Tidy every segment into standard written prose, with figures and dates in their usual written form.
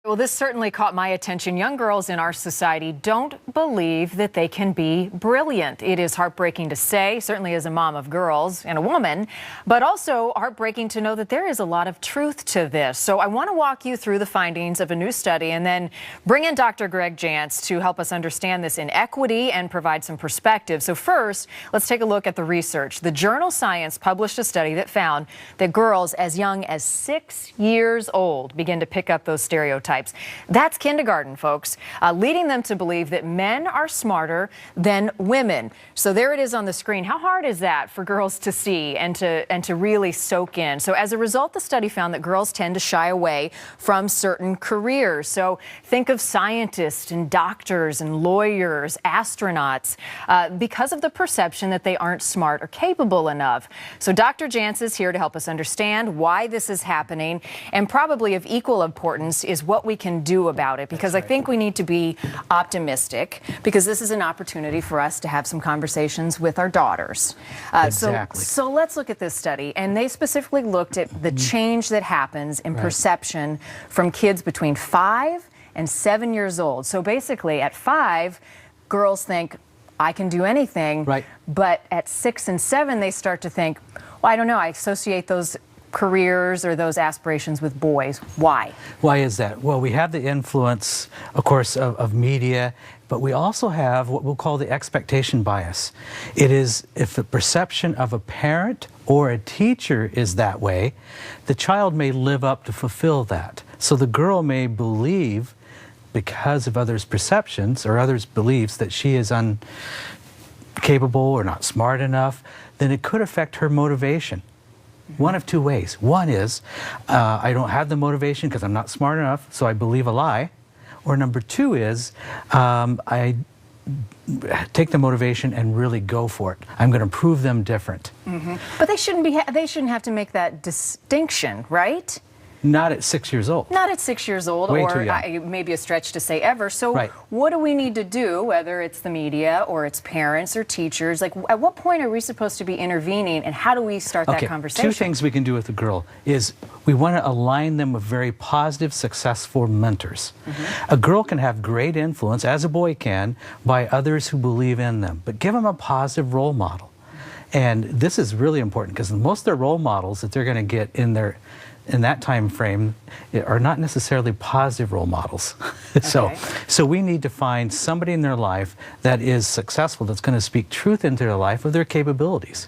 Well, this certainly caught my attention. Young girls in our society don't believe that they can be brilliant. It is heartbreaking to say, certainly as a mom of girls and a woman, but also heartbreaking to know that there is a lot of truth to this. So I want to walk you through the findings of a new study and then bring in Dr. Greg Jantz to help us understand this inequity and provide some perspective. So first, let's take a look at the research. The journal Science published a study that found that girls as young as 6 years old begin to pick up those stereotypes. That's kindergarten, folks, leading them to believe that men are smarter than women. So there it is on the screen. How hard is that for girls to see and to really soak in? So as a result, the study found that girls tend to shy away from certain careers. So think of scientists and doctors and lawyers, astronauts, because of the perception that they aren't smart or capable enough. So Dr. Jantz is here to help us understand why this is happening, and probably of equal importance is what we can do about it, because I think we need to be optimistic, because this is an opportunity for us to have some conversations with our daughters. Exactly. So let's look at this study, and they specifically looked at the change that happens in perception from kids between 5 and 7 years old. So basically at 5, girls think, I can do anything, but at 6 and 7 they start to think, well, I don't know, I associate those careers or those aspirations with boys. Why? Why is that? Well, we have the influence, of course, of media, but we also have what we'll call the expectation bias. It is if the perception of a parent or a teacher is that way, the child may live up to fulfill that. So the girl may believe, because of others' perceptions or others' beliefs, that she is incapable or not smart enough, then it could affect her motivation. One of two ways. One is, I don't have the motivation because I'm not smart enough, so I believe a lie. Or number two is, I take the motivation and really go for it. I'm going to prove them different. But they shouldn't have to make that distinction, right? Not at 6 years old. Not at 6 years old, Way or too young. Maybe a stretch to say ever. So what do we need to do, whether it's the media or it's parents or teachers? Like, at what point are we supposed to be intervening, and how do we start that conversation? Two things we can do with the girl is we want to align them with very positive, successful mentors. A girl can have great influence, as a boy can, by others who believe in them, but give them a positive role model. And this is really important, because most of their role models that they're going to get in that time frame are not necessarily positive role models. So we need to find somebody in their life that is successful, that's going to speak truth into their life of their capabilities.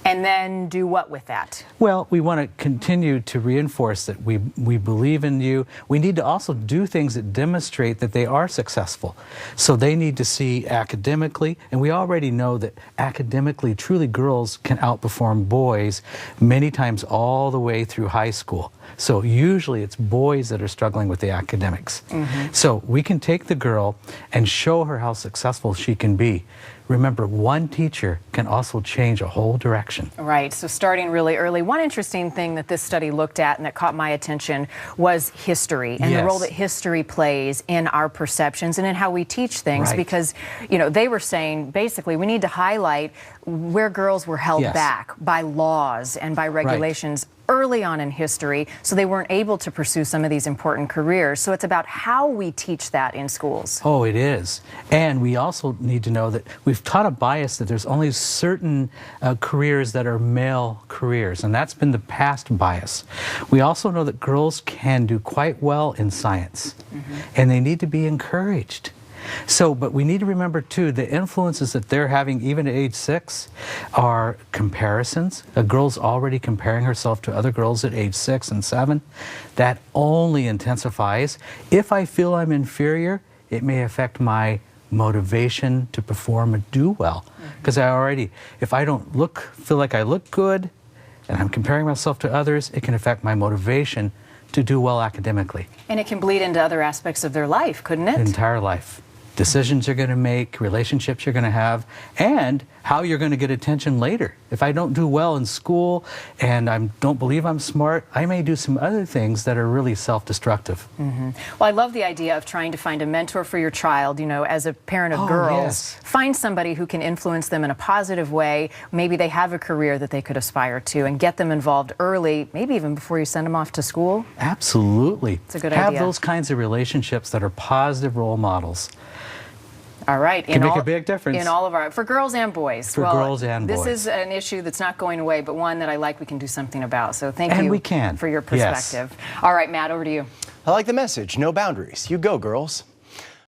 And then do what with that? Well, we want to continue to reinforce that we believe in you. We need to also do things that demonstrate that they are successful. So they need to see academically, and we already know that academically, truly girls can outperform boys many times all the way through high school. So usually it's boys that are struggling with the academics. So we can take the girl and show her how successful she can be. Remember, one teacher can also change a whole direction. Right, so starting really early. One interesting thing that this study looked at and that caught my attention was history, and the role that history plays in our perceptions and in how we teach things, because, you know, they were saying basically we need to highlight where girls were held back by laws and by regulations early on in history, so they weren't able to pursue some of these important careers. So it's about how we teach that in schools. Oh, it is. And we also need to know that we've taught a bias that there's only certain careers that are male careers, and that's been the past bias. We also know that girls can do quite well in science, and they need to be encouraged. So, but we need to remember too, the influences that they're having even at age 6 are comparisons. A girl's already comparing herself to other girls at age 6 and 7. That only intensifies. If I feel I'm inferior, it may affect my motivation to perform and do well. Because if I don't feel like I look good, and I'm comparing myself to others, it can affect my motivation to do well academically. And it can bleed into other aspects of their life, couldn't it? Entire life. decisions you're going to make, relationships you're going to have, and how you're going to get attention later. If I don't do well in school and I don't believe I'm smart, I may do some other things that are really self-destructive. Well, I love the idea of trying to find a mentor for your child. You know, as a parent of girls, yes. find somebody who can influence them in a positive way. Maybe they have a career that they could aspire to, and get them involved early, maybe even before you send them off to school. Absolutely. It's a good Have idea. those kinds of relationships that are positive role models. All right. Can make a big difference. In all of our, for girls and boys. For girls and boys. This is an issue that's not going away, but one that I like we can do something about. So thank And you we can. for your Yes. perspective. All right, Matt, over to you. I like the message. No boundaries. You go, girls.